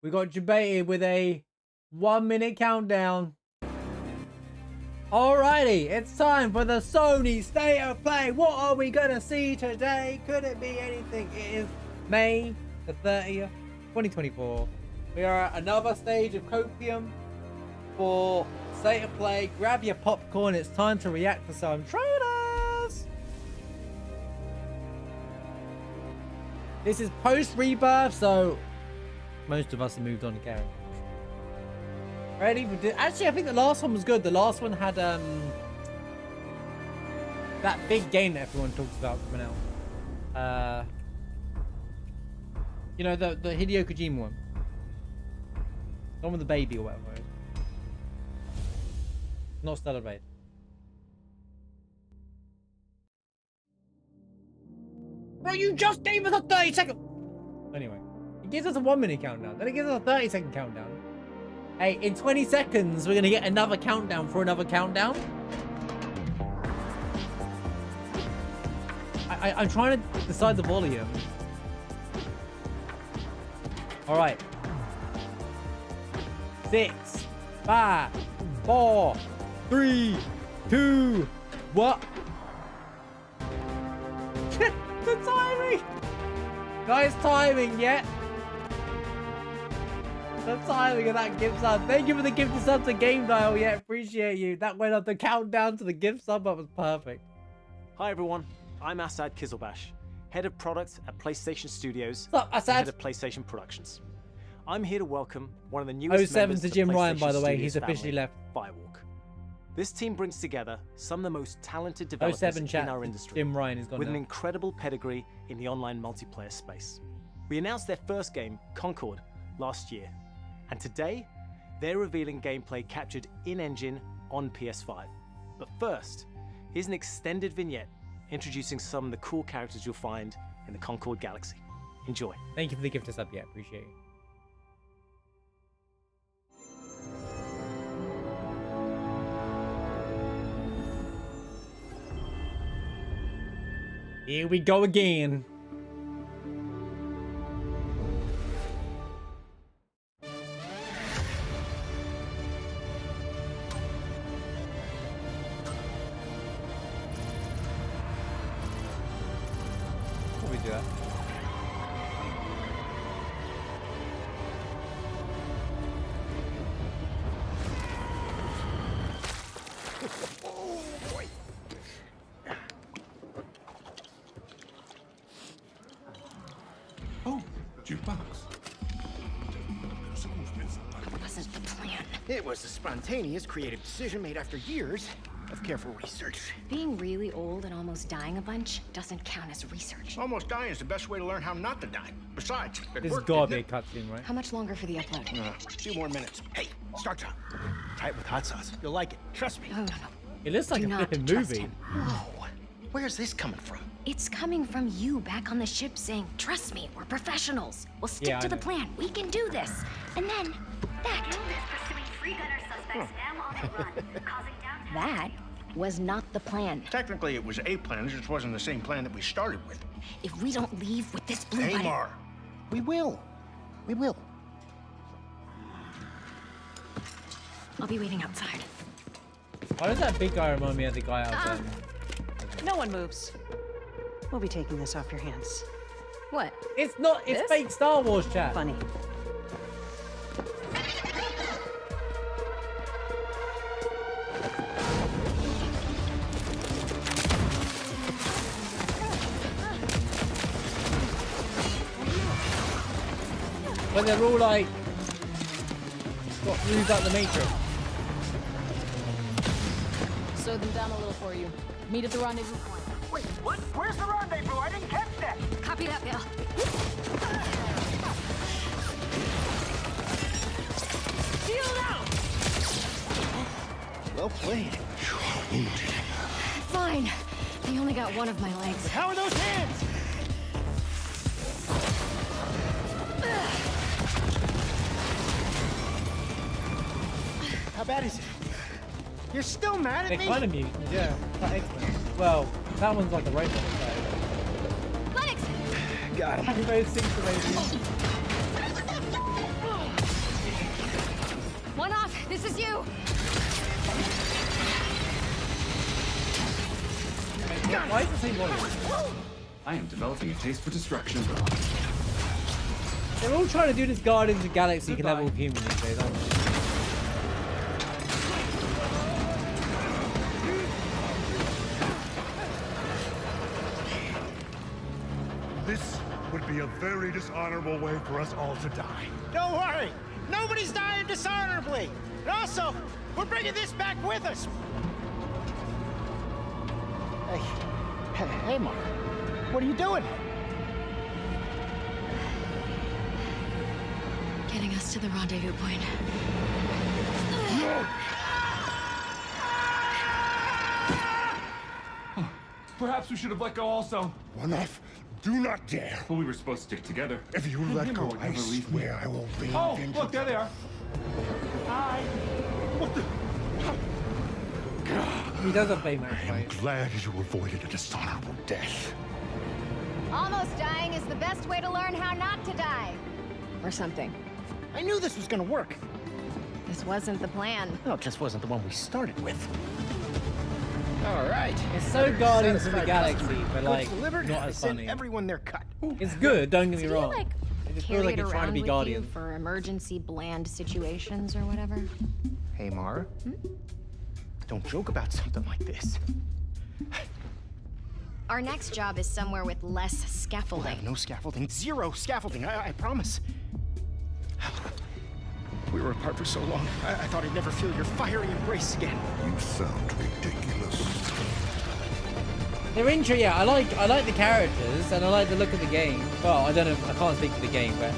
We got debated with a 1 minute countdown. Alrighty, it's time for the Sony State of Play. What are we gonna see today? Could it be anything? It is May the 30th, 2024. We are at another stage of Copium for State of Play. Grab your popcorn. It's time to react to some trailers. This is post-rebirth, so most of us have moved on to character. Ready for actually, I think the last one was good. The last one had that big game that everyone talks about coming out. You know, the Hideo Kojima one. The one with the baby or whatever. Not Stellar Raid. Bro, you just gave us a 30-second. Anyway, it gives us a 1 minute countdown. Then it gives us a 30-second countdown. Hey, in 20 seconds, we're going to get another countdown for another countdown. I'm trying to decide the volume. All right. 6, 5, 4, 3, 2, what? The timing! Nice timing, yeah. The timing of that gift sub. Thank you for the gift sub to Game Dial. Yeah, appreciate you. That went up the countdown to the gift sub. That was perfect. Hi everyone, I'm Asad Kizilbash, head of product at PlayStation Studios. What's up, Asad? And head of PlayStation Productions. I'm here to welcome one of the newest 07 members to of Jim the Ryan, by the way. PlayStation He's Studios officially family, left. Firewalk. This team brings together some of the most talented developers 07 in our industry, Jim Ryan is gone with now. an incredible pedigree in the online multiplayer space. We announced their first game, Concord, last year. And today, they're revealing gameplay captured in-engine on PS5. But first, here's an extended vignette introducing some of the cool characters you'll find in the Concord Galaxy. Enjoy. Thank you for the gift sub. Yeah, appreciate it. Here we go again. What we do that? Oh, jukebox. It wasn't the plan. It was a spontaneous, creative decision made after years of careful research. Being really old and almost dying a bunch doesn't count as research. Almost dying is the best way to learn how not to die. Besides, it This has worked, got to be a didn't cutscene, right? How much longer for the upload? it? A few more minutes. Hey, start time. Try it with hot sauce. You'll like it. Trust me. No. It looks like Do a not flipping trust movie. him. Whoa. Where's this coming from? It's coming from you back on the ship saying, trust me, we're professionals. We'll stick Yeah, I to the know. plan. We can do this. And then that. Pursuing free gunner suspects now on the run, causing downtown. That was not the plan. Technically, it was a plan. It just wasn't the same plan that we started with. If we don't leave with this blue button, Amar, we will. We will. I'll be waiting outside. Why does that big guy remind me of the guy outside? No one moves. We'll be taking this off your hands. What? It's not. It's This? fake Star Wars chat. Funny. When they're all like got fused out the Matrix. Slow them down a little for you. Meet at the rendezvous point. Wait, what? Where's the rendezvous? I didn't catch that. Copy that, Bill. Shield out! Well played. Fine. They only got one of my legs. How are those hands? How bad is it? You're still mad at They're me? kind of mutants, yeah. Like X-Men. Well, that one's like a robot. So. Lennox! Got him. Those things are amazing. Why is the same volume? I am developing a taste for destruction. They're all trying to do this Guardians of the Galaxy level with humans these days, aren't they? This would be a very dishonorable way for us all to die. Don't worry. Nobody's dying dishonorably. And also, we're bringing this back with us. Hey, Mark. What are you doing? Getting us to the rendezvous point. Perhaps we should have let go also. One off. Do not dare. Well, we were supposed to stick together. If you let go, I swear I will leave. Oh, look, there they are. Hi. What the? He does a Baymax I am fight. glad you avoided a dishonorable death. Almost dying is the best way to learn how not to die. Or something. I knew this was gonna work. This wasn't the plan. No, it just wasn't the one we started with. All right. It's so Guardians of the Satisfied Galaxy, customer. but Goods like delivered, not as send funny. everyone their cut. It's good, don't get me Did you wrong. like It just carry feels like it it's trying to around be with Guardian. you for emergency bland situations or whatever? Hey, Mara. Don't joke about something like this. Our next job is somewhere with less We'll scaffolding. have no scaffolding. Zero scaffolding. I promise. We were apart for so long. I thought I'd never feel your fiery embrace again. You sound ridiculous. They're interesting. Yeah, I like the characters and I like the look of the game. Well, I don't know. I can't speak for the game, but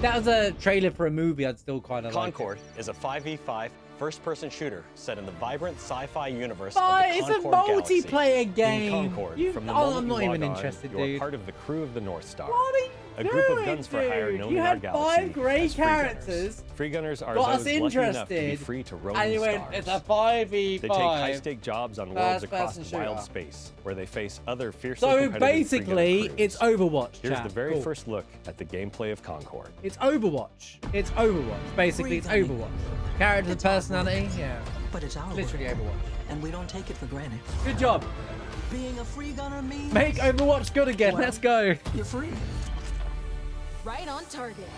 that was a trailer for a movie. I'd still kind of like. Concord is a 5v5 first-person shooter set in the vibrant sci-fi universe But of the it's a Concord Galaxy. multiplayer game. In Concord, You- from the oh, moment I'm not you even log on, interested, you are dude. part of the crew of the North Star. What are you A group of doing, guns for hire dude? known You in our had galaxy 5 great as free gunners. characters. Free gunners are Got us those lucky enough to be interested, free to roam and you the went, stars. it's a 5v5. They take high-stake jobs on worlds across first-person wild shooter. space, where they face other fiercely So competitive basically, free gunner crews. it's Overwatch. Here's chat. the very Cool. first look at the gameplay of Concord. It's Overwatch. It's Overwatch. Basically, it's Overwatch. Character It's hard personality, yeah. But it's our Literally world, Overwatch. and we don't take it for granted. Good job. Being a free gunner means Make Overwatch good again. Well, Let's go. you're free. Right on target.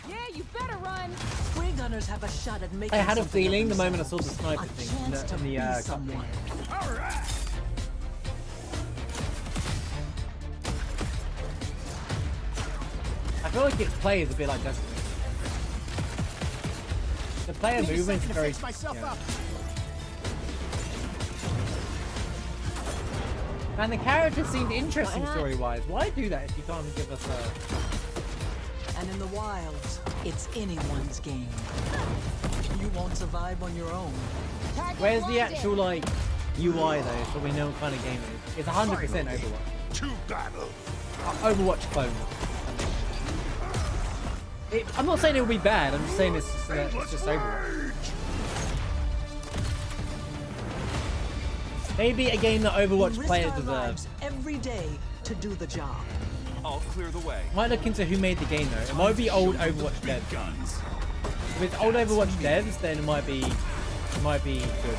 Yeah, you better run. Free gunners have a shot at making I had a something of feeling the moment I themselves. saw the sniper A thing in chance to the be cutscene. someone. All right. I feel like its play is a bit like Destiny. The player movement is very. Fix myself yeah. up. And the characters seemed interesting story-wise. Why do that if you can't give us a? And in the wilds, it's anyone's game. You won't survive on your own. Where's the actual like UI though, so we know what kind of game it is? It's 100% Overwatch. To battle. Overwatch clone. I'm not saying it will be bad. I'm just saying it's just Overwatch. Maybe a game that We Overwatch risk players our deserve. lives every day to do the job. I'll clear the way. Might look into who made the game though. It might be old Overwatch devs. Guns. If it's old Overwatch devs, then it might be good.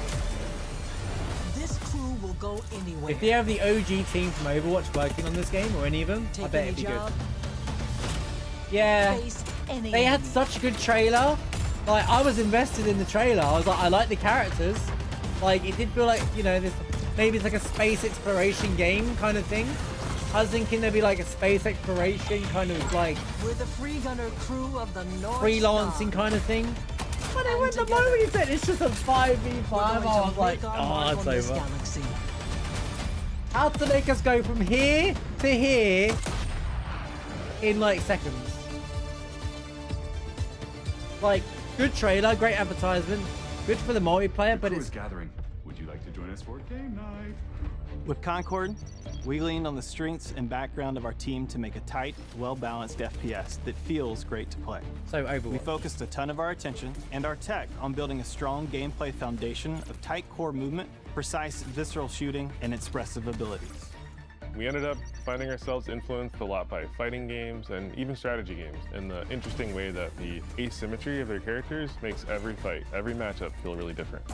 This crew will go anywhere. If they have the OG team from Overwatch working on this game, or any of them, I Take bet any it'd be job, good. Yeah, face any they had enemy. such a good trailer. Like, I was invested in the trailer. I was like, I like the characters. Like, it did feel like, you know, this maybe it's like a space exploration game kind of thing. I was thinking there'd be like a space exploration kind of like We're the free gunner crew of the North freelancing Star. kind of thing. But then And when the together, moment he said it's just a 5v5, We're I going was to like, make our oh, mark it's on this over. galaxy. How to make us go from here to here in like seconds. Like, good trailer, great advertisement, good for the multiplayer, but Crew it's is gathering. Would you like to join us for game night? With Concord, we leaned on the strengths and background of our team to make a tight, well-balanced FPS that feels great to play. so Overwatch. We focused a ton of our attention and our tech on building a strong gameplay foundation of tight core movement, precise visceral shooting, and expressive abilities. We ended up finding ourselves influenced a lot by fighting games and even strategy games in the interesting way that the asymmetry of their characters makes every fight, every matchup feel really different.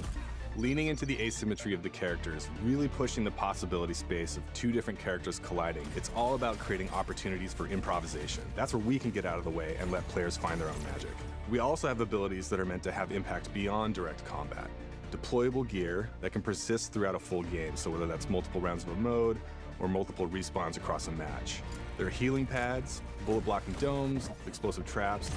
leaning into the asymmetry of the characters, really pushing the possibility space of two different characters colliding. It's all about creating opportunities for improvisation. That's where we can get out of the way and let players find their own magic. We also have abilities that are meant to have impact beyond direct combat. Deployable gear that can persist throughout a full game, so whether that's multiple rounds of a mode or multiple respawns across a match. There are healing pads, bullet blocking domes, explosive traps,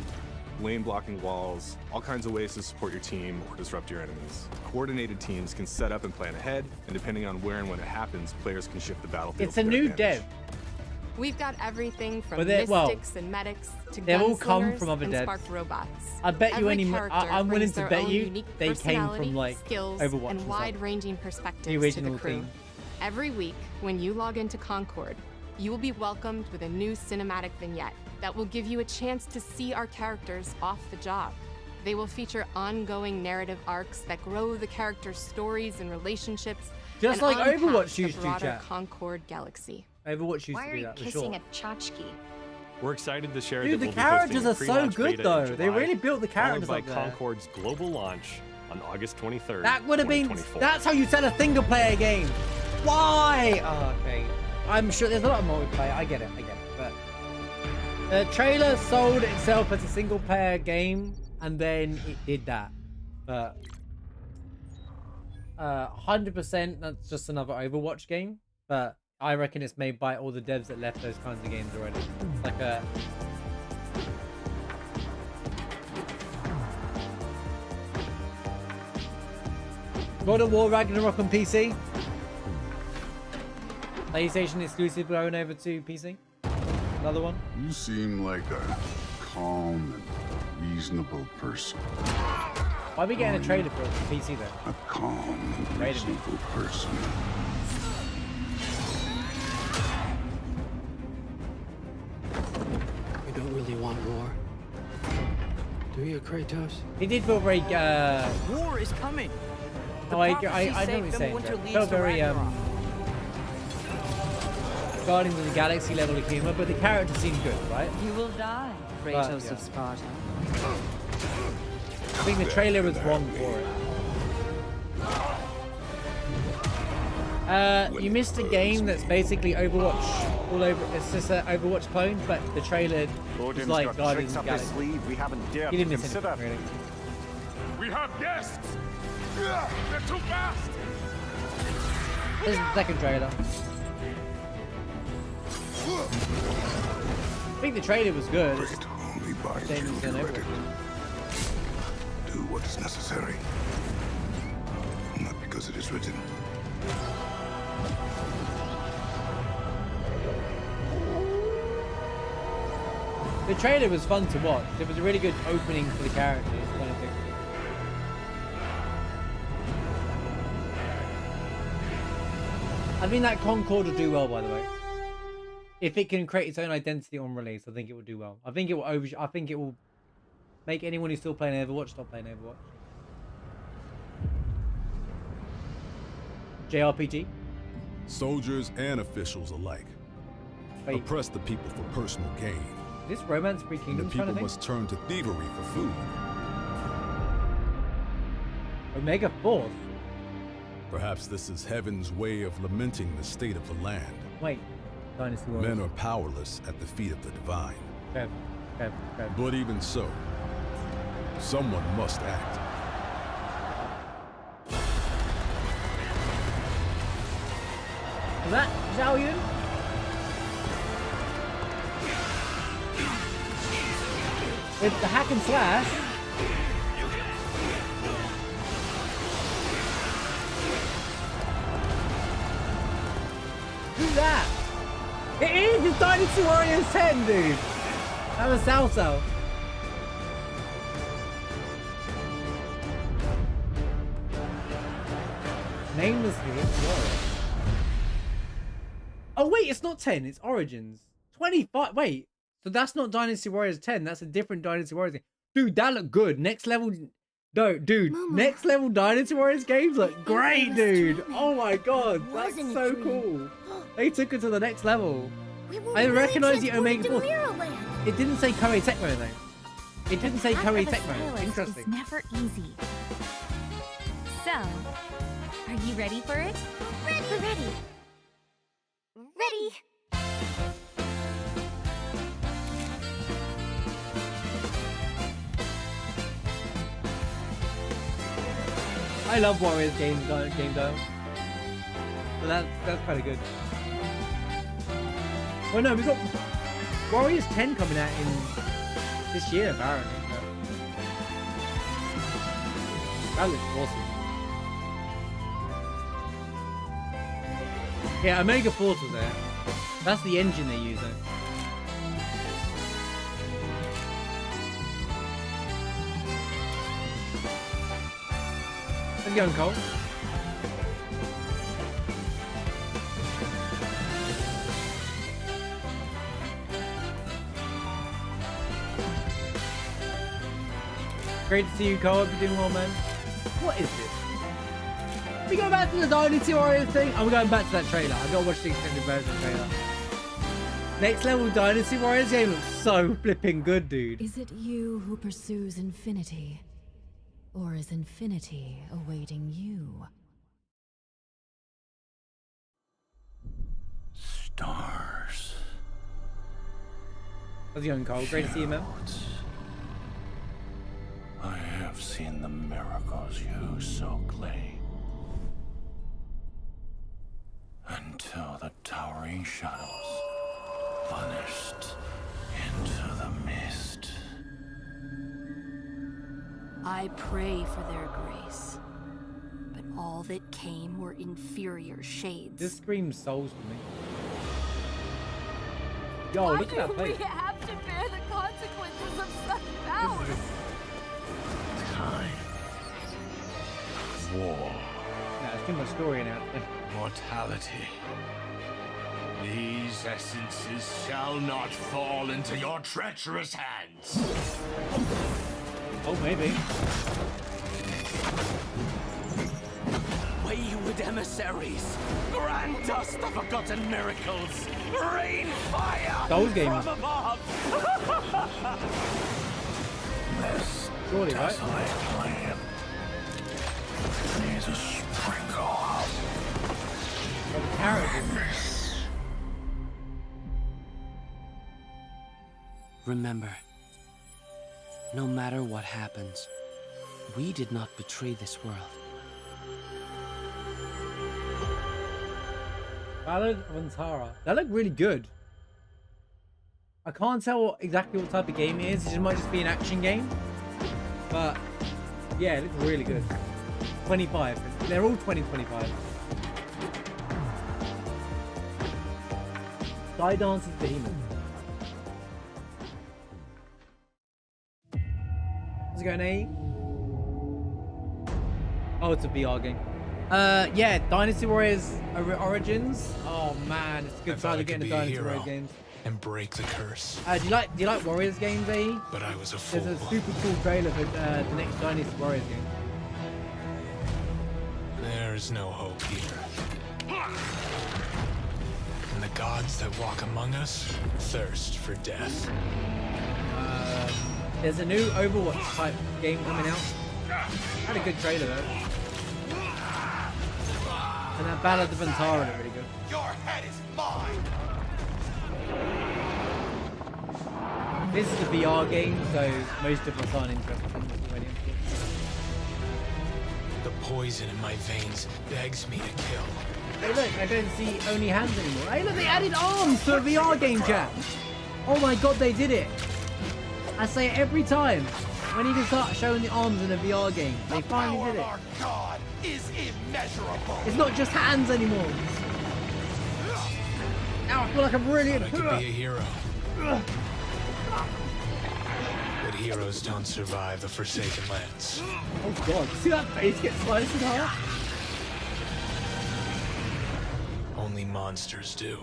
lane blocking walls, all kinds of ways to support your team or disrupt your enemies. Coordinated teams can set up and plan ahead, and depending on where and when it happens, players can shift the battlefield. It's a new dev. We've got everything from mystics and medics to they've all come from other and devs. sparked robots. I bet you I'm willing to bet you they came personality, from like skills, Overwatch and wide-ranging perspectives the original to the crew. thing. Every week, when you log into Concord, you will be welcomed with a new cinematic vignette that will give you a chance to see our characters off the job. They will feature ongoing narrative arcs that grow the characters' stories and relationships, just and like unpack Overwatch the used to, broader chat. Concord galaxy. Overwatch used Why to are do you that for kissing sure. a tchotchke? We're excited to share Dude, that the we'll be characters hosting are a so pre-launch good beta though. in They July, really built the characters followed up by there. Concord's global launch on August 23rd. That would have been. 2024. That's how you sell a single player game. Why? Oh, okay. I'm sure there's a lot of multiplayer. I get it. But the trailer sold itself as a single player game, and then it did that. But 100%, that's just another Overwatch game. But I reckon it's made by all the devs that left those kinds of games already. Like a. God of War Ragnarok on PC. PlayStation exclusive going over to PC. Another one. You seem like a calm and reasonable person. Why are we getting a trailer for PC though? A calm and reasonable person. We don't really want war. Do you, Kratos? He did feel very War is coming. Oh, I know what you're saying. Felt very Guardians of the Galaxy level of humor, but the character seemed good, right? You will die, Kratos of Sparta. I think the trailer was wrong for it. You missed a game that's basically Overwatch all over. It's just an Overwatch clone, but the trailer was like Guardians of the Galaxy. We haven't dared You didn't to miss consider. anything, really. We have guests! They're too fast! This is the second trailer. I think the trailer was good. It's just Only by same as an Overwatch. Do what is necessary. Not because it is written. The trailer was fun to watch. It was a really good opening for the characters, kind of thing. I think that Concord will do well, by the way. If it can create its own identity on release, I think it will do well. I think it will I think it will make anyone who's still playing Overwatch stop playing Overwatch. JRPG. Soldiers and officials alike. Wait. Oppress the people for personal gain. This Romance Free And Kingdom the kind people of thing? must turn to thievery for food. Omega Force. Perhaps this is heaven's way of lamenting the state of the land. Wait. Dynasty Warriors. Men are powerless at the feet of the divine. Okay. But even so, someone must act. Is that Zhao Yun? With the hack and slash. Who's that? It is! It's Dynasty Warriors 10, dude! That was Salso. Nameless Warrior. Oh wait, it's not 10, it's Origins. 25, wait. So that's not Dynasty Warriors 10, that's a different Dynasty Warriors game. Dude, that looked good. Next level, no, dude, next level Dynasty Warriors games look great, dude. Oh my god, that's so cool. They took it to the next level. I recognize the Omega Force. It didn't say Koei Tecmo though. It didn't say Koei Tecmo. Interesting. It's never easy. So, are you ready for it? Ready. We're ready. Ready. I love Warriors game though. So that's kind of good. Well, no, we've got Warriors 10 coming out in this year apparently. So. That looks awesome. Yeah, Omega Force was there. That's the engine they use though. How's it going, Cole? Great to see you, Cole. Hope you're doing well, man. What is this? We go back to the Dynasty Warriors thing. I'm going back to that trailer. I gotta watch the extended version of the trailer. Next level Dynasty Warriors game looks so flipping good, dude. Is it you who pursues infinity? Or is infinity awaiting you? Stars. How's it going, Cole? Great to see you, man. I have seen the miracles you so claim. Until the towering shadows vanished into the mist. I pray for their grace, but all that came were inferior shades. This screams souls to me. Yo, look at that face. We have to bear the consequences of such power. Time. War. Nah, it's too much story now. Mortality. These essences shall not fall into your treacherous hands. Oh, maybe. Wayward emissaries, grant us the forgotten miracles. Rain fire Those games. from above. This Surely, right? desolate land needs a sprinkle of characters. Remember, no matter what happens, we did not betray this world. Ballad of Antara. That looked really good. I can't tell exactly what type of game it is. It might just be an action game. But yeah, it looks really good. 25. They're all 2025. Sky Dance's Behemoth. How's it going, A? Oh, it's a VR game. Yeah, Dynasty Warriors Origins. Oh man, it's a good time to get into Dynasty Warriors games. And break the curse. Do you like Warriors games, A? But I was a fool. There's a super cool trailer for the next Dynasty Warriors game. There's no hope here. And the gods that walk among us thirst for death. There's a new Overwatch type game coming out. Had a good trailer though. And that Ballad of Antara looked really good. Your head is mine. This is a VR game, so most of us aren't interested in this already. The poison in my veins begs me to kill. Hey look, I don't see only hands anymore. Hey look, they added arms to a VR game, chat. Oh my god, they did it. I say it every time. When you can start showing the arms in a VR game, they finally did it. Our God is immeasurable. It's not just hands anymore. Now I feel like I'm really... I could be a hero. But heroes don't survive the Forsaken Lands. Oh god, see that face get sliced in half? Only monsters do.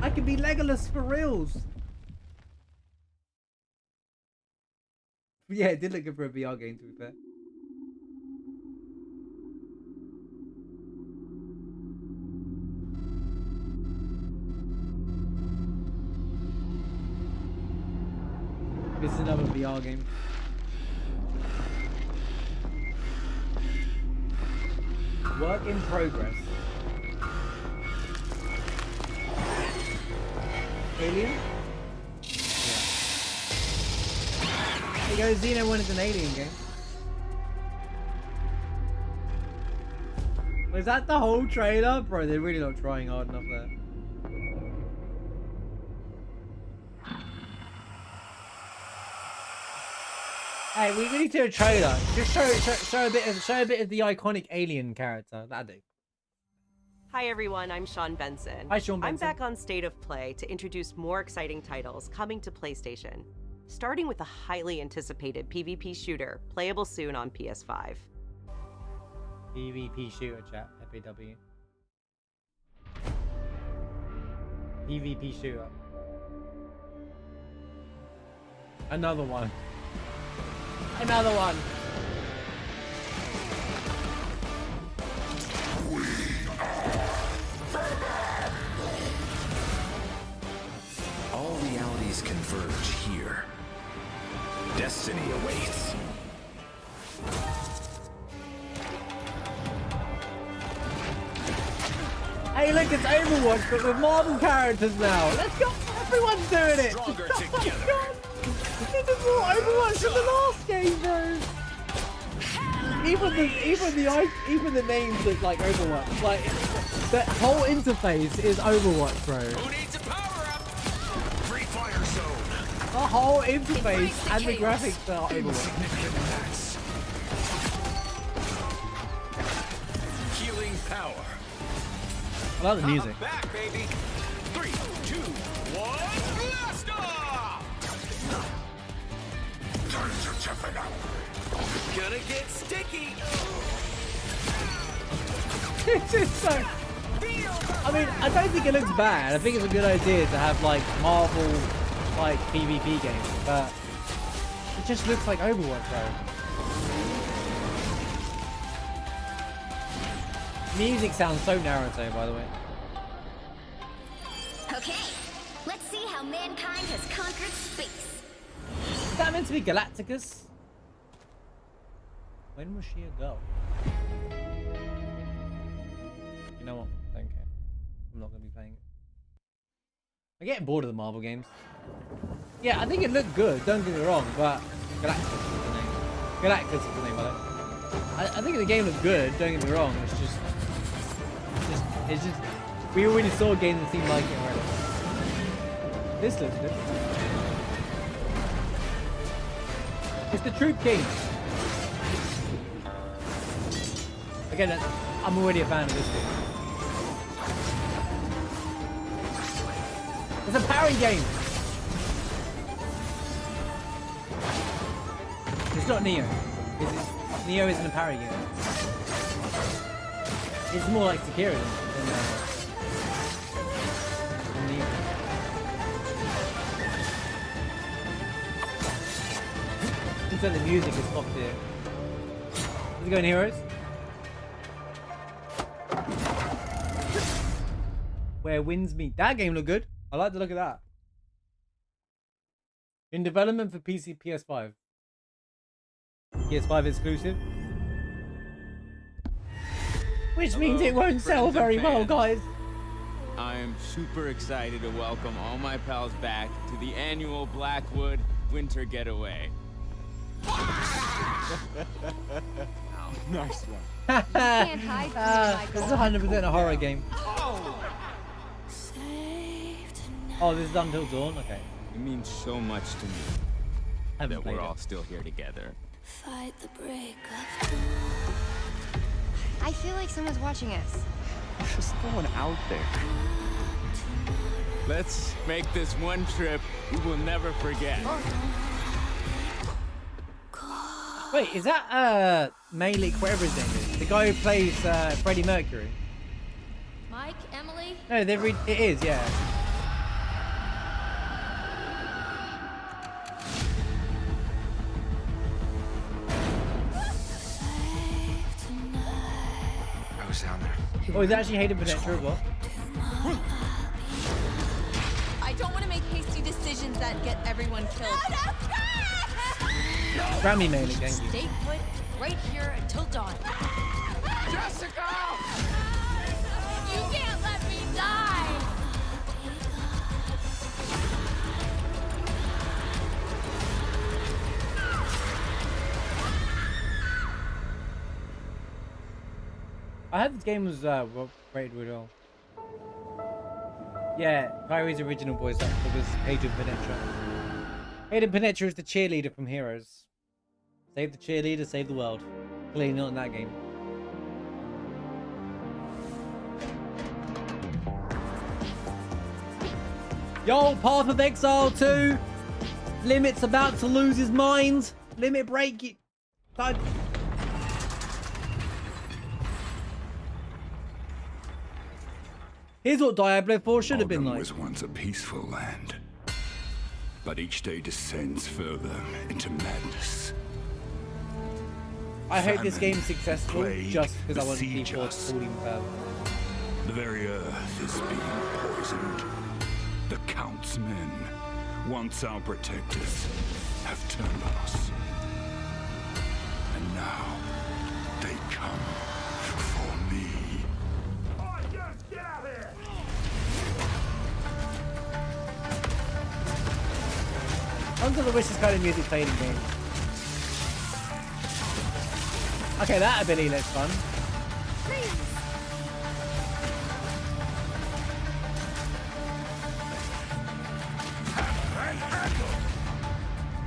I could be Legolas for reals. Yeah, it did look good for a VR game, to be fair. This is another VR game. Work in progress. Alien? Yeah. There you go, Xeno wanted an Alien game. Was that the whole trailer? Bro, they're really not trying hard enough there. Hey, we need to do a trailer. Just show a bit of the iconic Alien character. That'd do. Hi everyone, I'm Sean Benson. Hi Sean I'm Benson. back on State of Play to introduce more exciting titles coming to PlayStation. Starting with a highly anticipated PvP shooter, playable soon on PS5. PvP shooter chat, FAW. PvP shooter. Another one. Another one. All realities converge here. Destiny awaits. Hey, look, it's Overwatch, but with Marvel characters now. Let's go! Everyone's doing it! Stronger Oh my together. God. There's more Overwatch than the last game, bro. Even the names look like Overwatch. Like the whole interface is Overwatch, bro. Who needs a power up? Free fire zone. The whole interface and the graphics are Overwatch. Significant attacks. Healing power. I like the music. Back, baby. 3, 2, 1, blast off! Turns are toughen up. Gonna get sticky. This is so. I mean, I don't think it looks bad. I think it's a good idea to have like Marvel, like PvP games, but it just looks like Overwatch, bro. Music sounds so Naruto, by the way. Okay, let's see how mankind has conquered space. Is that meant to be Galacticus? When was she a girl? You know what? Don't care. I'm not going to be playing it. I'm getting bored of the Marvel games. Yeah, I think it looked good, don't get me wrong, but Galacticus is the name. Galacticus is the name, by the way. I think the game looked good, don't get me wrong, it's just, we already saw games that seemed like it already. This looks good. It's the Troop King. Again, I'm already a fan of this game. It's a parry game. It's not Neo. Neo isn't a parry game. It's more like Sekiro than Neo. So the music is top tier. Is it going Heroes? Where Winds Meet. That game looked good. I like the look of that. In development for PC, PS5. PS5 exclusive. Which means it won't sell very well, guys. I am super excited to welcome all my pals back to the annual Blackwood Winter Getaway. Nice one. Can't hide from me, This is 100% a horror game. Oh, this is Until Dawn? Okay. It means so much to me that we're all still here together. Fight the break of dawn. I feel like someone's watching us. There's just no one out there. Let's make this one trip we will never forget. Wait, is that Malik, whatever his name is? The guy who plays Freddie Mercury? Mike, Emily? No, it is, yeah. I was down there. Oh, is that actually Hayden Panettiere as well? I I don't want to make hasty decisions that get everyone killed. Grammy made it, thank you. Stay put right here until dawn. Jessica! You can't let me die! I heard this game was rated really well. Yeah, Kyrie's original voice actor was Hayden Panettiere. Hayden Panettiere is the cheerleader from Heroes. Save the cheerleader, save the world. Clearly not in that game. Yo, Path of Exile 2! Limit's about to lose his mind! Limit break it! Here's what Diablo 4 should have been like. Was once a peaceful land, but each day descends further into madness. I hope this game's successful plague just because I want to keep besiege us. falling further. The very earth is being poisoned. The Count's men, once our protectors, have turned on us. And now, they come for me. Under the wish this kind of music played in games. Okay, that ability looks fun.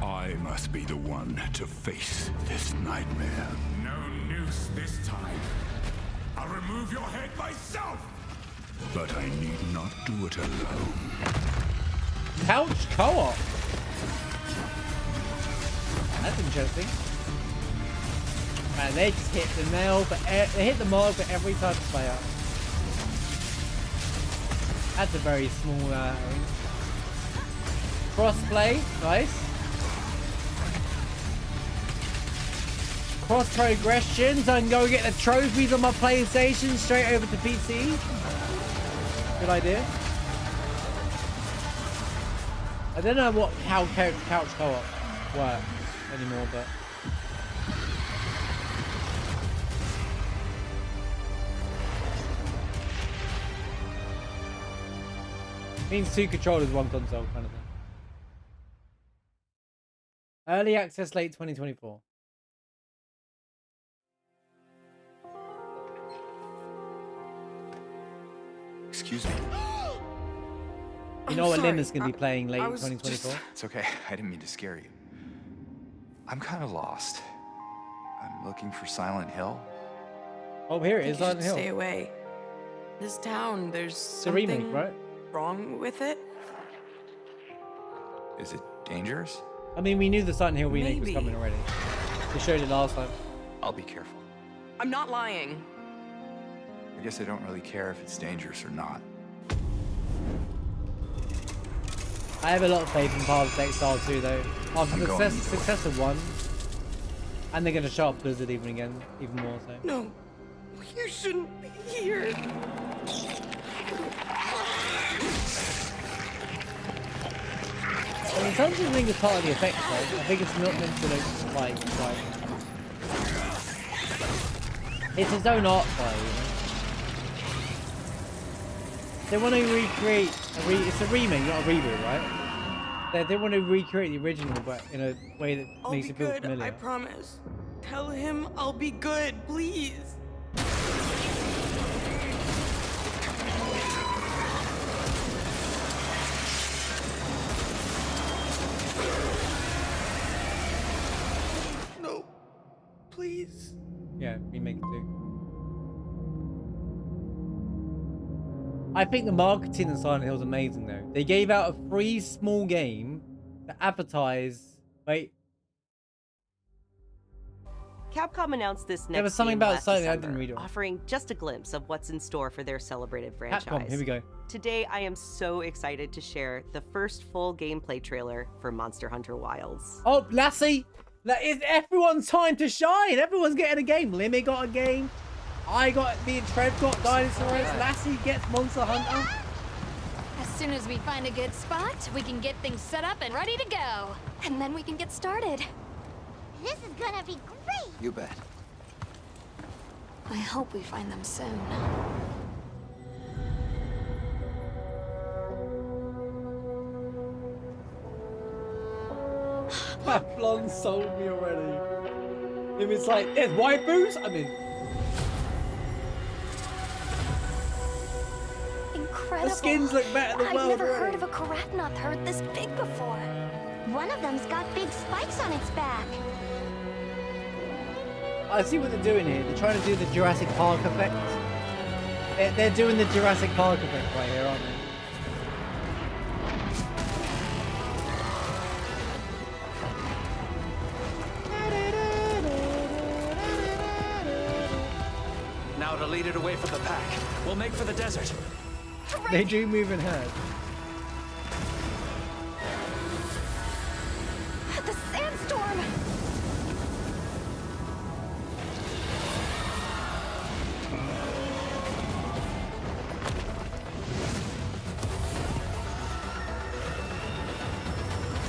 I must be the one to face this nightmare. No noose this time. I'll remove your head myself! But I need not do it alone. Couch co-op. That's interesting. Man, they just hit the nail, but they hit the mark for every time player. That's a very small cross-play, nice. Cross progression, so I can go get the trophies on my PlayStation straight over to PC. Good idea. I don't know how couch co-op works anymore, but means 2 controllers, 1 console kind of thing. Early access late 2024. Excuse me. You know what Lynn is going to be playing late 2024? It's okay. I didn't mean to scare you. I'm kind of lost. I'm looking for Silent Hill. Oh, here it is, Silent Hill. Stay away. This town, there's It's a remake, something right? wrong with it. Is it dangerous? I mean, we knew the Silent Hill remake was Maybe. coming already. They showed it last time. I'll be careful. I'm not lying. I guess I don't really care if it's dangerous or not. I have a lot of faith in Path of Exile 2 though. After I'm the going success of 1, and they're going to show up Blizzard even more so. No, you shouldn't be here. I mean, sometimes I think it's part of the effect though. I think it's not meant to look like it's its own art style, you know? They want to recreate it's a remake, not a reboot, right? They want to recreate the original, but in a way that I'll makes be it feel good, familiar. I promise. Tell him I'll be good, please. No, please. Yeah, remake it too. I think the marketing in Silent Hill is amazing though. They gave out a free small game to advertise. Wait. Capcom announced this next There was something game about last Silent Hill, I December, didn't read it. offering just a glimpse of what's in store for their celebrated franchise. Capcom, here we go. Today, I am so excited to share the first full gameplay trailer for Monster Hunter Wilds. Oh, Lassie! It's everyone's time to shine! Everyone's getting a game. Limmy got a game. Me and Trev got Dinosaurs. Lassie gets Monster Hunter. As soon as we find a good spot, we can get things set up and ready to go. And then we can get started. This is gonna be great! You bet. I hope we find them soon. Papillon sold me already. If it's like, there's waifus, I'm in. Incredible. The skins look better than well. I've never heard of a Karatnoth herd this big before. One of them's got big spikes on its back. I see what they're doing here. They're trying to do the Jurassic Park effect. They're doing the Jurassic Park effect right here, aren't they? Now to lead it away from the pack. We'll make for the desert. They do move in herd. The sandstorm!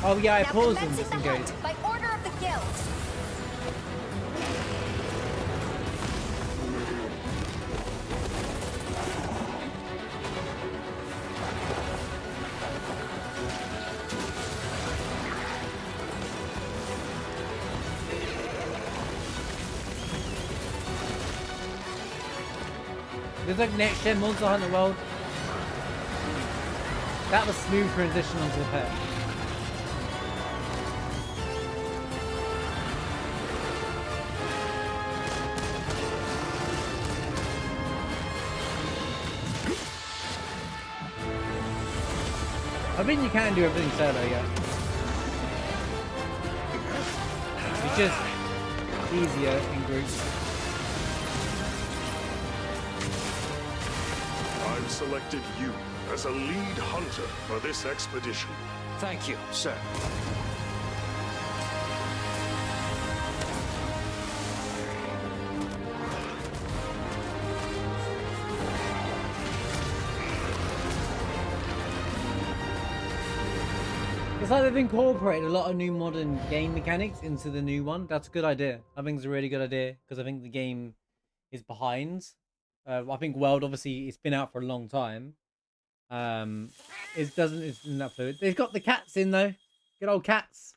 Oh yeah, I Now paused and commencing the disengaged. hunt by order of the guild. There's like next gen Monster Hunter World. That was smooth transition onto the pet. I mean, you can do everything solo, yeah. It's just easier in groups. I've selected you as a lead hunter for this expedition. Thank you, sir. It's like they've incorporated a lot of new modern game mechanics into the new one. That's a good idea. I think it's a really good idea because I think the game is behind. I think World, obviously, it's been out for a long time. It's not fluid. They've got the cats in though. Good old cats.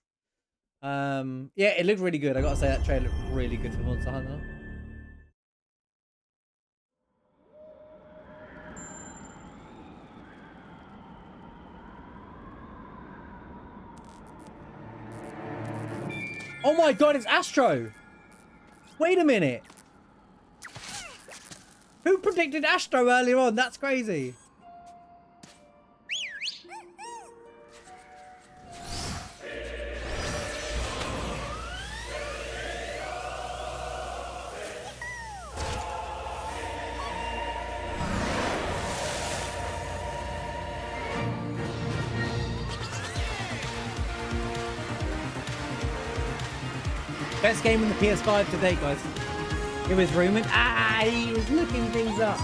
Yeah, it looked really good. I gotta say that trailer looked really good for Monster Hunter. Oh my god, it's Astro! Wait a minute! Who predicted Astro earlier on? That's crazy. Best game on the PS5 to date, guys. It was rumored. He was looking things up.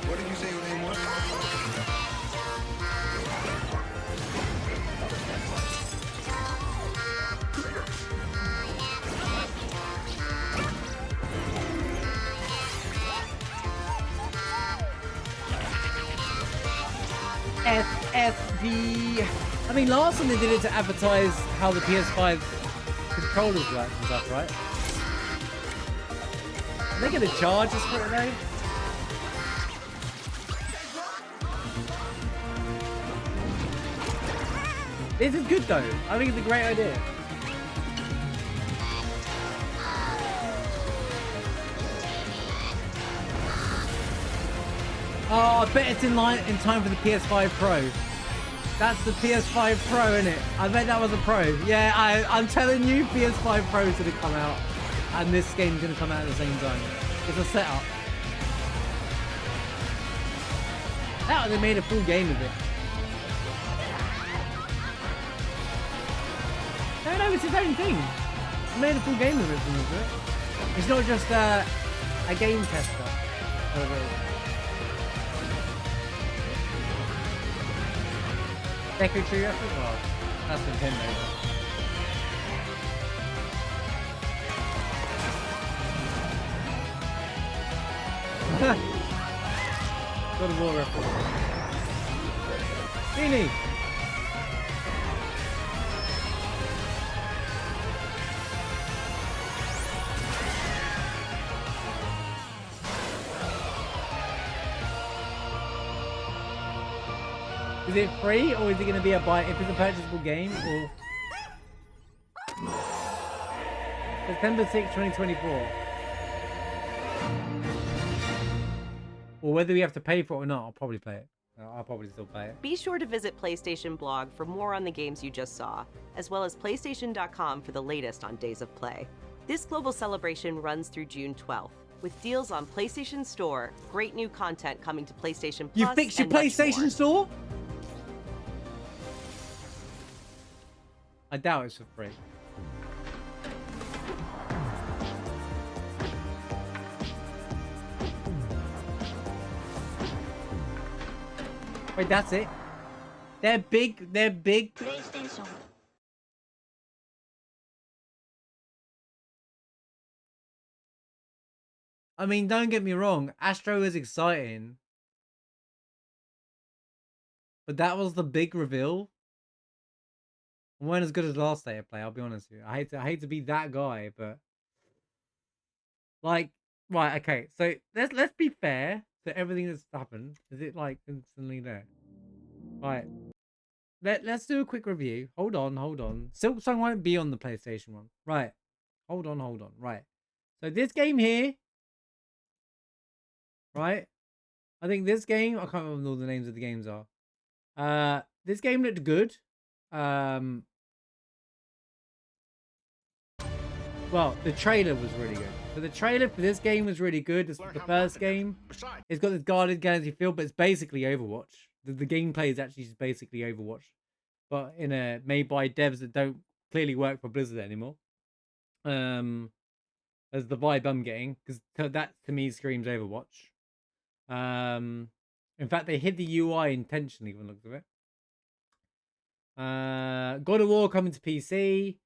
What did you say your name was? FFD. I mean, last time they did it to advertise how the PS5 controllers work and stuff, right? Are they gonna charge us for it though? This is good though. I think it's a great idea. Oh, I bet it's in time for the PS5 Pro. That's the PS5 Pro, innit? I bet that was a Pro. Yeah, I'm telling you, PS5 Pro is gonna come out, and this game's gonna come out at the same time. It's a setup. That they made a full game of it. No, it's its own thing. They made a full game of it from it. It's not just a A game tester. Secretary reference? Well, that's Nintendo. God of War reference. Beanie! Is it free or is it going to be a buy if it's a purchasable game or September 6, 2024? Or whether we have to pay for it or not, I'll probably play it. I'll probably still play it. Be sure to visit PlayStation blog for more on the games you just saw, as well as PlayStation.com for the latest on Days of Play. This global celebration runs through June 12th, with deals on PlayStation Store, great new content coming to PlayStation Plus, You fixed your and much PlayStation more. Store? I doubt it's for free. Wait, that's it? They're big, they're big. I mean, don't get me wrong, Astro is exciting. But that was the big reveal. It weren't as good as last State of Play, I'll be honest with you. I hate to be that guy, but like, right, okay, so let's be fair to everything that's happened. Is it like instantly there? Right. Let's do a quick review. Hold on. Silk Song won't be on the PlayStation one. Right. Hold on. Right. So this game here. Right. I think this game, I can't remember what all the names of the games are. This game looked good. Well, the trailer was really good. So the trailer for this game was really good. It's the first game. It's got this guarded galaxy feel, but it's basically Overwatch. The gameplay is actually just basically Overwatch, but in a made by devs that don't clearly work for Blizzard anymore. As the vibe I'm getting, because that to me screams Overwatch. In fact, they hid the UI intentionally when I looked at it. God of War coming to PC.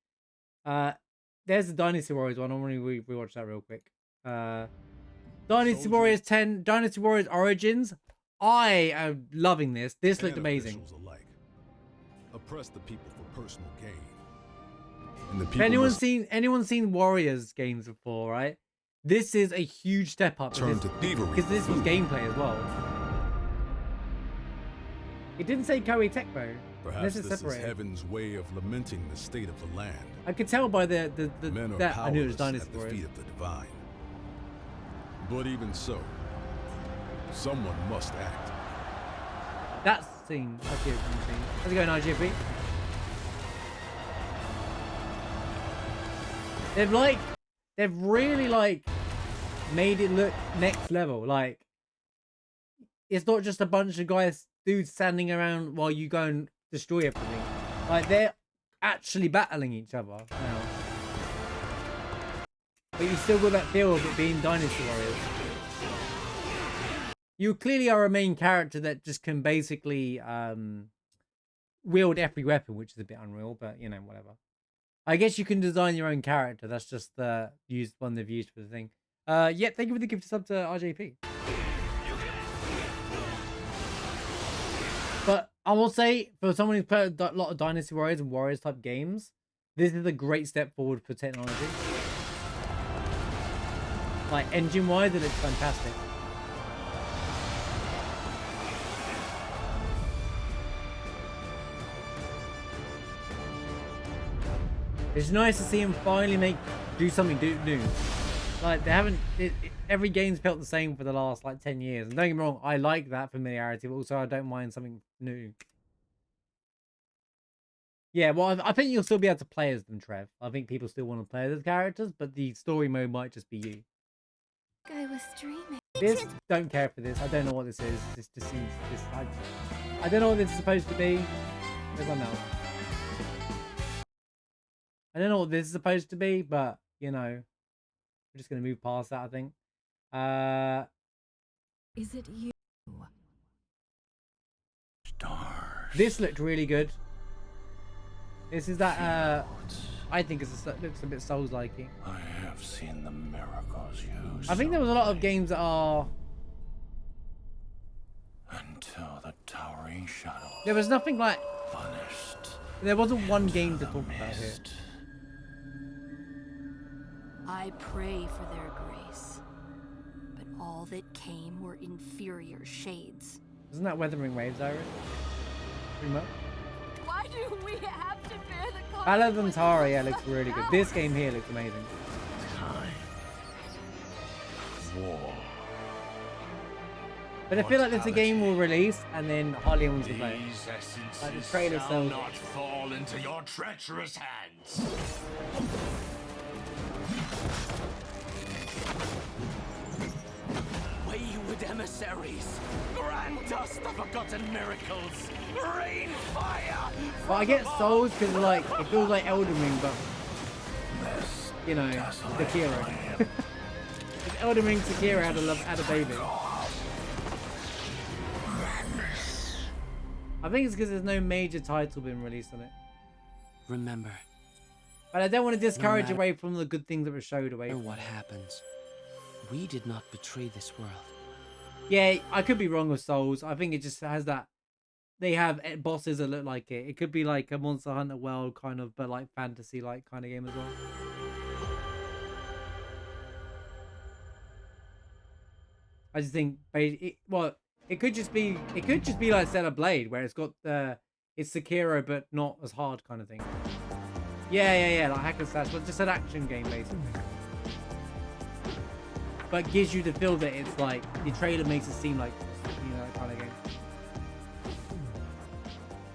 There's the Dynasty Warriors one. I want to rewatch that real quick. Dynasty Warriors 10, Dynasty Warriors Origins. I am loving this. This looked amazing. Oppress the people for personal gain. If anyone's seen Warriors games before, right? This is a huge step up. Turn to thievery. Because this was gameplay as well. It didn't say Koei Tecmo. Perhaps this is heaven's way of lamenting the state of the land. I could tell by the that I knew it was Dynasty at the Warriors. feet of the divine. But even so, someone must act. That scene. Okay, how's it going, IGP? They've really made it look next level. Like, it's not just a bunch of dudes standing around while you go and destroy everything. Like, they're actually battling each other now. But you still got that feel of it being Dynasty Warriors. You clearly are a main character that just can basically wield every weapon, which is a bit unreal, but you know, whatever. I guess you can design your own character. That's just the one they've used for the thing. Yeah, thank you for the gift sub to RJP. But I will say, for someone who's played a lot of Dynasty Warriors and Warriors type games, this is a great step forward for technology. Like, engine-wise, it looks fantastic. It's nice to see him finally do something new. Like, they haven't... every game's felt the same for the last, 10 years. And don't get me wrong, I like that familiarity, but also I don't mind something new. Yeah, well, I think you'll still be able to play as them, Trev. I think people still want to play as characters, but the story mode might just be you. I was dreaming. This, don't care for this. I don't know what this is. This just seems... I don't know what this is supposed to be. There's one else. I don't know what this is supposed to be, but, you know, we're just going to move past that, I think. Is it you? This looked really good. This is that I think it looks a bit Souls-like-y. I have seen the miracles you I think there was a lot of games that are until the towering shadow. There was nothing like vanished. There wasn't one game to talk about here. I pray for their grace, but all that came were inferior shades. Isn't that Weathering Waves, Iris? Pretty much. Why do we have to bear the Alavantara, yeah, looks really good. This game here looks amazing. War. But I feel like there's a game will release and then hardly anyone's gonna play it. Like the trailer shall sells not it. fall into your treacherous hands. Wayward emissaries, grant us the forgotten miracles. Rain fire. But I get Souls because like it feels like Elden Ring, but you know, Sekiro. If Elden Ring Sekiro had a baby. I think it's because there's no major title being released on it. Remember. But I don't want to discourage matter away from the good things that were showed away. No matter what happens, we did not betray this world. Yeah, I could be wrong with Souls. I think it just has that. They have bosses that look like it. It could be like a Monster Hunter World kind of, but like fantasy like kind of game as well. I just think, it could just be like Stellar Blade, where it's got it's Sekiro but not as hard kind of thing. Yeah, like hack and slash, but just an action game basically. But gives you the feel that it's like the trailer makes it seem like, you know, that kind of game.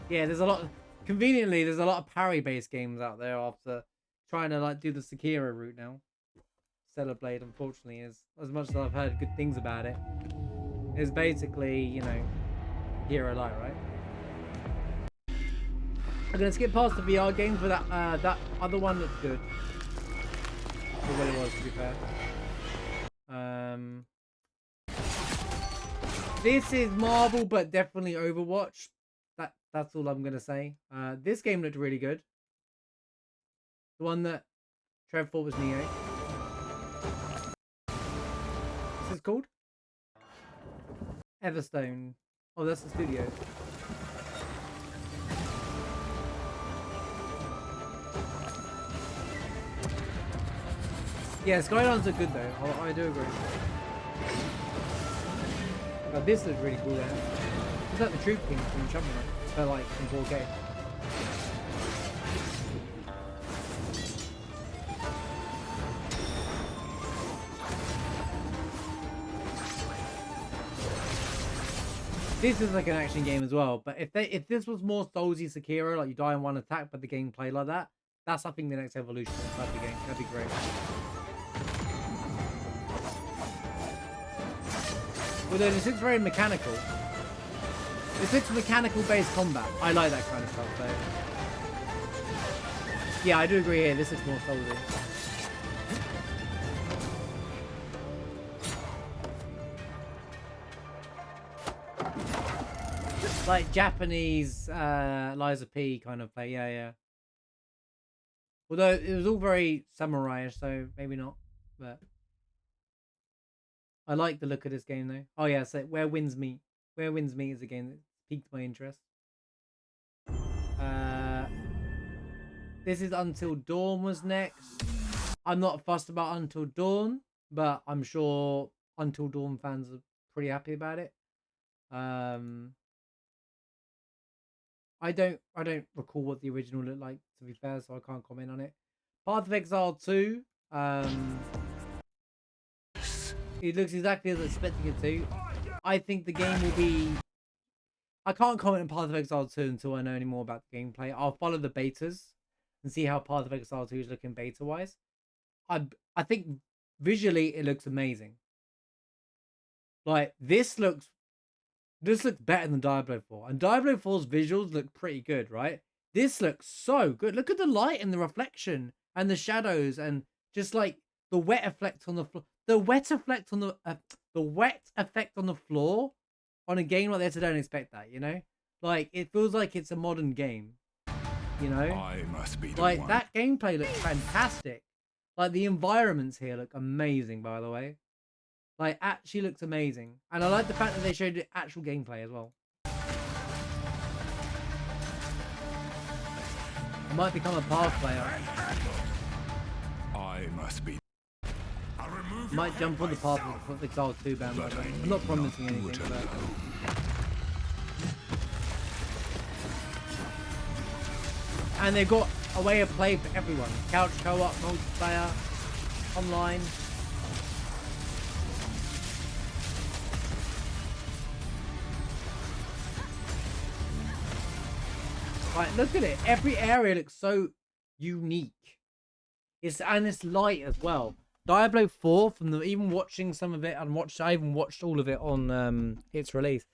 Yeah, there's a lot. Conveniently, there's a lot of parry-based games out there after trying to like do the Sekiro route now. Stellar Blade, unfortunately, is as much as I've heard good things about it, is basically, you know, Hero Light, right? I'm gonna skip past the VR games, but that other one looks good. For what it was, to be fair. This is Marvel, but definitely Overwatch. That's all I'm gonna say. This game looked really good. The one that Trev thought was Neo. This is called Everstone. Oh, that's the studio. Yeah, Skylines are good though. I do agree. Oh, this looks really cool there. It's like the Troop King from Shovel Knight, but like in 4K. This is like an action game as well, but if this was more Soulsy Sekiro, like you die in one attack, but the game play like that, that's I think the next evolution of the game. That'd be great. Although this looks very mechanical. This looks mechanical based combat. I like that kind of stuff though. Yeah, I do agree here. This looks more Soulsy. Like Japanese Liza P kind of play, yeah. Although it was all very samurai-ish, so maybe not. But I like the look of this game though. Oh yeah, so Where Winds Meet. Where Winds Meet is a game that piqued my interest. This is Until Dawn was next. I'm not fussed about Until Dawn, but I'm sure Until Dawn fans are pretty happy about it. I don't recall what the original looked like, to be fair, so I can't comment on it. Path of Exile 2. It looks exactly as I was expecting it to. I think the game will be... I can't comment on Path of Exile 2 until I know any more about the gameplay. I'll follow the betas and see how Path of Exile 2 is looking beta-wise. I think visually it looks amazing. Like, this looks better than Diablo 4. And Diablo 4's visuals look pretty good, right? This looks so good. Look at the light and the reflection and the shadows and just like the wet effect on the floor. wet effect on the floor on a game like this, I don't expect that, you know? Like, it feels like it's a modern game, you know? I must be the like, one. that gameplay looks fantastic. Like, the environments here look amazing, by the way. Like, actually looks amazing. And I like the fact that they showed actual gameplay as well. I might become a path player. I must be. Might jump on the path of the Exile 2 bandwagon. I'm not promising anything, but... And they've got a way of play for everyone. Couch co-op, multiplayer, online. Right, look at it. Every area looks so unique. And it's light as well. Diablo 4, from the even watching some of it, I even watched all of it on its release.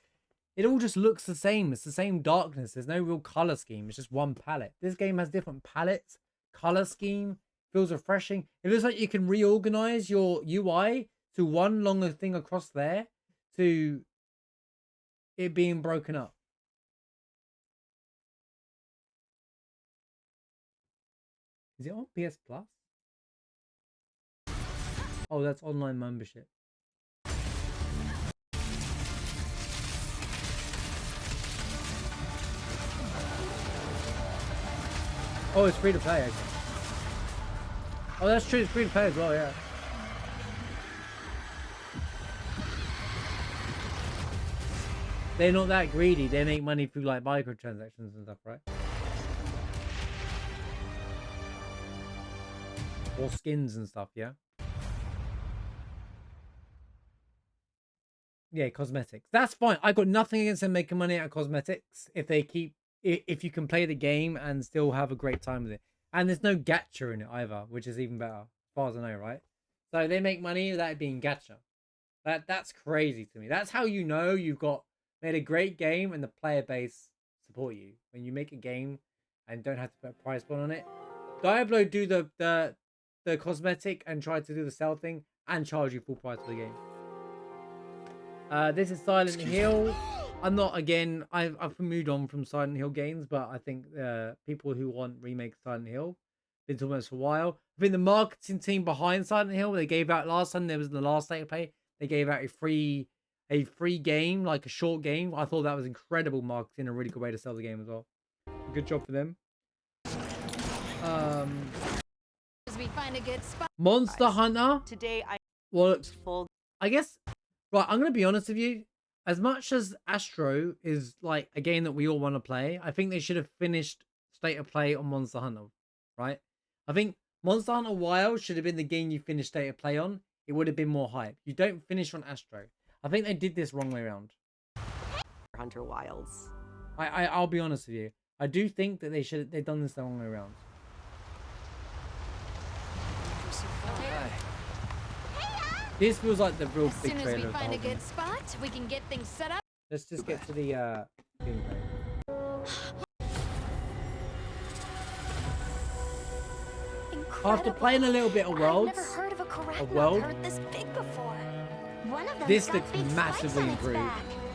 It all just looks the same. It's the same darkness. There's no real color scheme. It's just one palette. This game has different palettes, color scheme. Feels refreshing. It looks like you can reorganize your UI to one longer thing across there to it being broken up. Is it on PS Plus? Oh, that's online membership. Oh, it's free to play, actually. Oh, that's true. It's free to play as well, yeah. They're not that greedy. They make money through, like, microtransactions and stuff, right? Or skins and stuff, yeah? Yeah, cosmetics. That's fine. I got nothing against them making money out of cosmetics if they keep... If you can play the game and still have a great time with it. And there's no gacha in it either, which is even better, as far as I know, right? So they make money without it being gacha. That's crazy to me. That's how you know you've made a great game and the player base support you. When you make a game and don't have to put a price point on it. Diablo do the cosmetic and try to do the sell thing and charge you full price for the game. This is Silent Hill. I'm not, again, I've moved on from Silent Hill games, but I think people who want remake Silent Hill been talking about this for a while. I think the marketing team behind Silent Hill, they gave out last time, there was the last State of Play, they gave out a free game, like a short game. I thought that was incredible marketing, a really good way to sell the game as well. Good job for them. Monster Hunter. Today I guess, right, I'm going to be honest with you. As much as Astro is like a game that we all want to play, I think they should have finished State of Play on Monster Hunter, right? I think Monster Hunter Wild should have been the game you finished State of Play on. It would have been more hype. You don't finish on Astro. I think they did this wrong way around. Hunter Wilds. I'll be honest with you. I do think that they've done this the wrong way around. This feels like the real big trailer. As soon as we find a good spot, we can get things set up. Let's just get to the gameplay. After playing a little bit of Worlds, I've never heard of a Karagma this big before. One of them this looks massively improved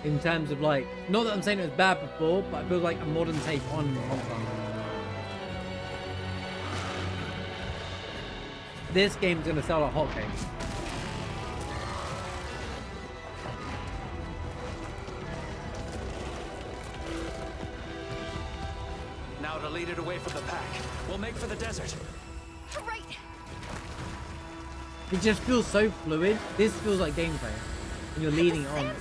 in terms of, like, not that I'm saying it was bad before, but it feels like a modern take on Monster Hunter. This game's gonna sell like hotcakes. Now to lead it away from the pack, we'll make for the desert. Right. It just feels so fluid. This feels like gameplay. And you're leading it on.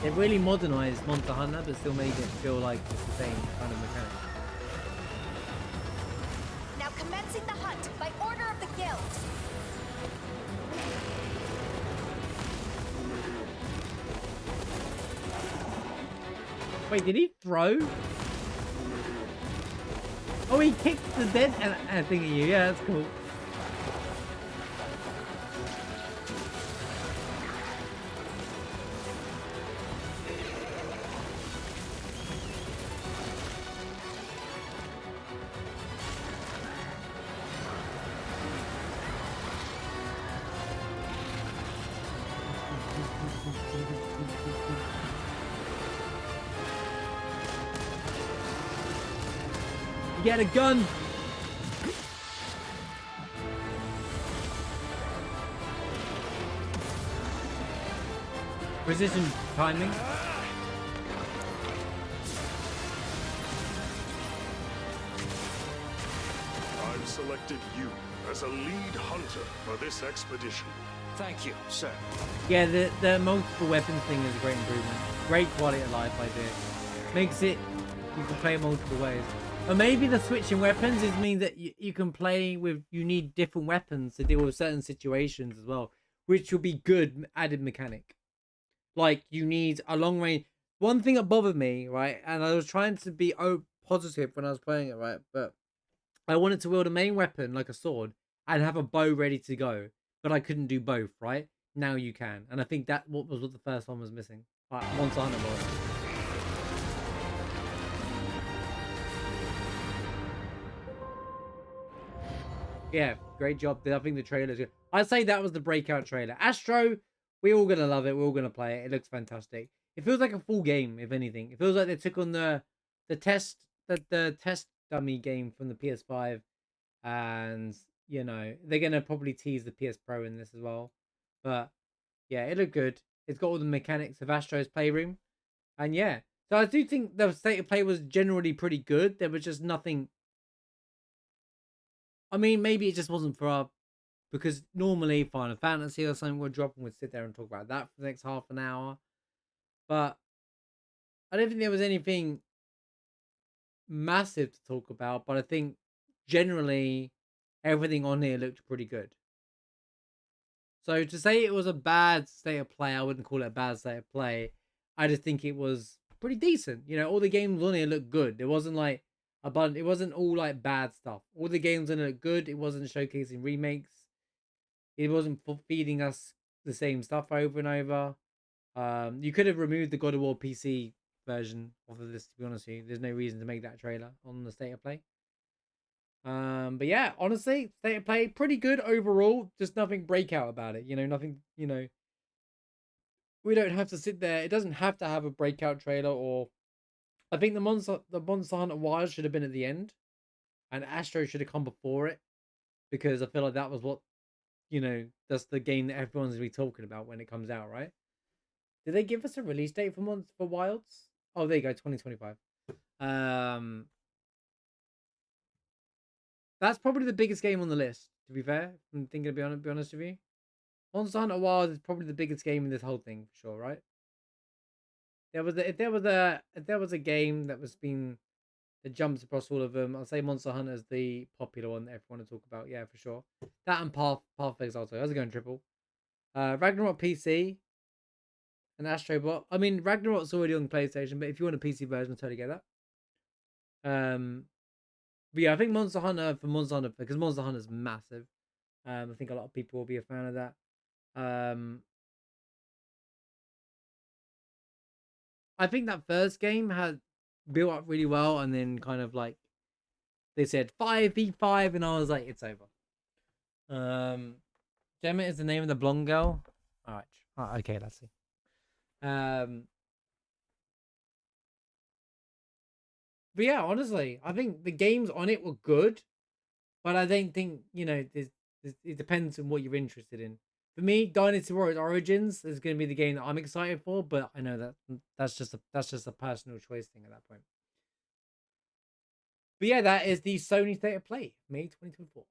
They've really modernized Monster Hunter, but still made it feel like it's the same kind of mechanic. Now commencing the hunt by order of the guild. Wait, did he throw? Oh, he kicked the dead thing at you. Yeah, that's cool. Get a gun. Precision timing. I've selected you as a lead hunter for this expedition. Thank you, sir. Yeah, the multiple weapons thing is a great improvement. Great quality of life idea. Makes it, you can play multiple ways. Or maybe the switching weapons means that you can play with, you need different weapons to deal with certain situations as well, which will be good added mechanic. Like, you need a long range. One thing that bothered me, right, and I was trying to be positive when I was playing it, right, but I wanted to wield a main weapon, like a sword, and have a bow ready to go, but I couldn't do both, right? Now you can, and I think that what the first one was missing. Monster Hunter was. Yeah, great job. I think the trailer's good. I'd say that was the breakout trailer. Astro, we're all gonna love it. We're all gonna play it. It looks fantastic. It feels like a full game, if anything. It feels like they took on the test dummy game from the PS5, and you know they're gonna probably tease the PS Pro in this as well. But yeah, it looked good. It's got all the mechanics of Astro's Playroom, and yeah, so I do think the state of play was generally pretty good. There was just nothing. I mean, maybe it just wasn't for our, because normally Final Fantasy or something would drop and we'd sit there and talk about that for the next half an hour. But I don't think there was anything massive to talk about. But I think generally everything on here looked pretty good. So to say it was a bad state of play, I wouldn't call it a bad state of play. I just think it was pretty decent. You know, all the games on here looked good. It wasn't like it wasn't all like bad stuff. All the games on it looked good. It wasn't showcasing remakes. It wasn't feeding us the same stuff over and over. You could have removed the God of War PC version of this, to be honest with you. There's no reason to make that trailer on the state of play. But yeah, honestly, state of play pretty good overall. Just nothing breakout about it. You know, nothing. You know, we don't have to sit there. It doesn't have to have a breakout trailer. Or I think the Monster Hunter Wilds should have been at the end, and Astro should have come before it, because I feel like that was what, you know, that's the game that everyone's gonna be talking about when it comes out, right? Did they give us a release date for Wilds? Oh, there you go, 2025. That's probably the biggest game on the list, to be fair. I'm thinking, to be honest with you. Monster Hunter Wilds is probably the biggest game in this whole thing, for sure, right? If there was a game that jumps across all of them, I'll say Monster Hunter is the popular one that everyone to talk about. Yeah, for sure. That and Path of Exile. How's it going, Triple? Ragnarok PC and Astrobot. I mean, Ragnarok's already on PlayStation, but if you want a PC version, I'll totally get that. But yeah, I think Monster Hunter, because Monster Hunter's massive. I think a lot of people will be a fan of that. I think that first game had built up really well, and then kind of like they said 5v5, and I was like, it's over. Gemma is the name of the blonde girl. All right. Oh, okay, let's see. But yeah, honestly, I think the games on it were good, but I don't think, you know, it depends on what you're interested in. For me, Dynasty Warriors Origins is going to be the game that I'm excited for, but I know that's just a personal choice thing at that point. But yeah, that is the Sony State of Play, May 2024.